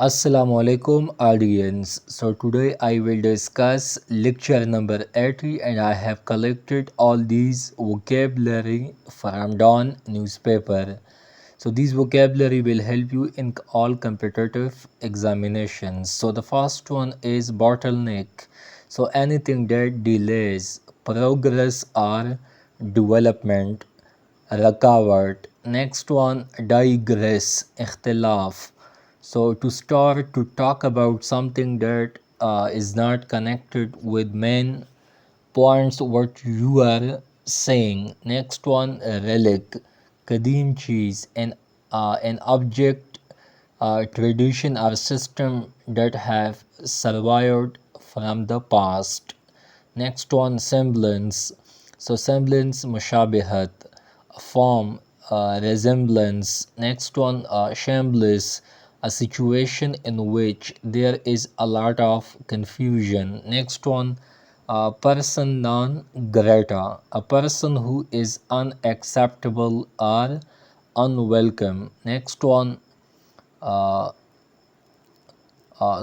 Assalamu alaikum audience. So today I will discuss lecture number 80 and I have collected all these vocabulary from Dawn newspaper. So these vocabulary will help you in all competitive examinations. So the first one is bottleneck. So anything that delays progress or development. Rakawat. Next one, digress, ikhtilaf. So to start to talk about something that is not connected with main points what you are saying. Next one, relic, kadim cheese, an object, tradition or system that have survived from the past. Next one, semblance. So semblance, mushabihat, form, resemblance. Next one, shameless, a situation in which there is a lot of confusion. Next one, person non grata, a person who is unacceptable or unwelcome. Next one, uh,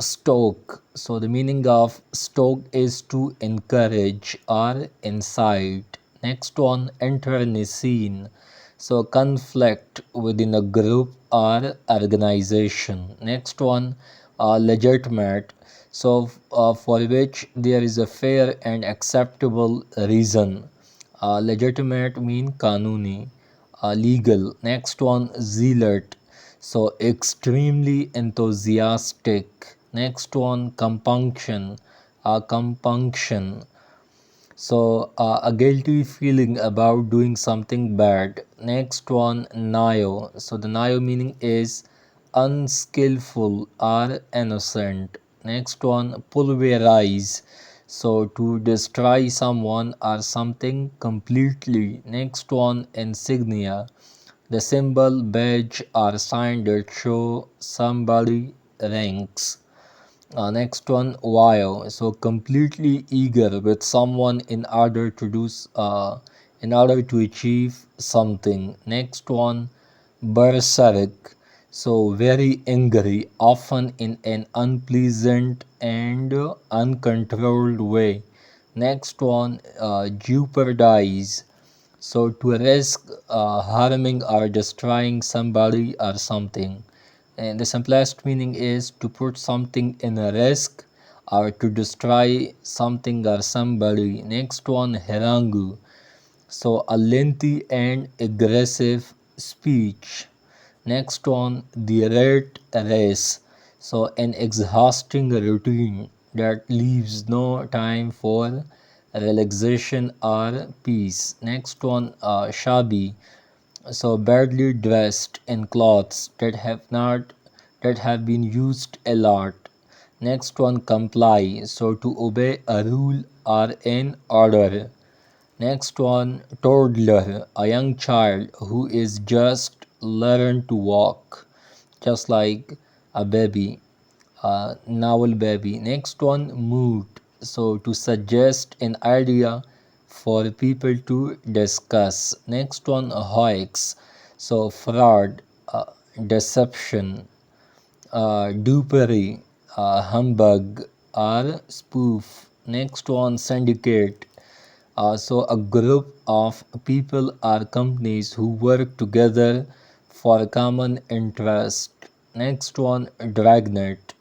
stoke. So the meaning of stoke is to encourage or incite. Next one, internecine. So conflict within a group or organization. Next one, legitimate. So for which there is a fair and acceptable reason. Legitimate mean kanuni, legal. Next one, zealot, so extremely enthusiastic. Next one, compunction, compunction, so a guilty feeling about doing something bad. Next one, nayo, so the nayo meaning is unskillful or innocent. Next one, pulverize, so to destroy someone or something completely. Next one, insignia, the symbol, badge or sign that show somebody ranks. Next one, wow, so completely eager with someone in order to achieve something. Next one, berserk, so very angry, often in an unpleasant and uncontrolled way. Next one, jeopardize, so to risk harming or destroying somebody or something. And the simplest meaning is to put something in a risk or to destroy something or somebody. Next one, harangu, so a lengthy and aggressive speech. Next one, the rat race, so an exhausting routine that leaves no time for relaxation or peace. Next one, shabi, so badly dressed in clothes that have been used a lot. Next one, comply, so to obey a rule or an order. Next one, toddler, a young child who is just learn to walk, just like a baby, novel baby. Next one, mood, so to suggest an idea for people to discuss. Next one, hoax, so fraud, deception, dupery, humbug or spoof. Next one, syndicate, so a group of people or companies who work together for a common interest. Next one, dragnet,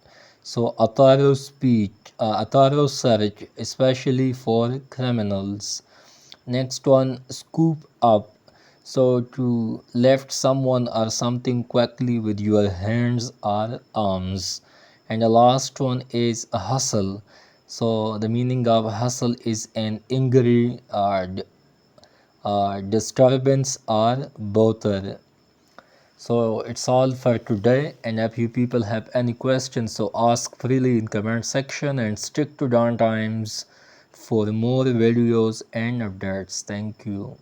so a thorough speech, a thorough search, especially for criminals. Next one, scoop up, so to lift someone or something quickly with your hands or arms. And the last one is a hustle, so the meaning of hustle is an angry disturbance or bother. So it's all for today, and if you people have any questions, so ask freely in comment section and stick to Dawn Times for more videos and updates. Thank you.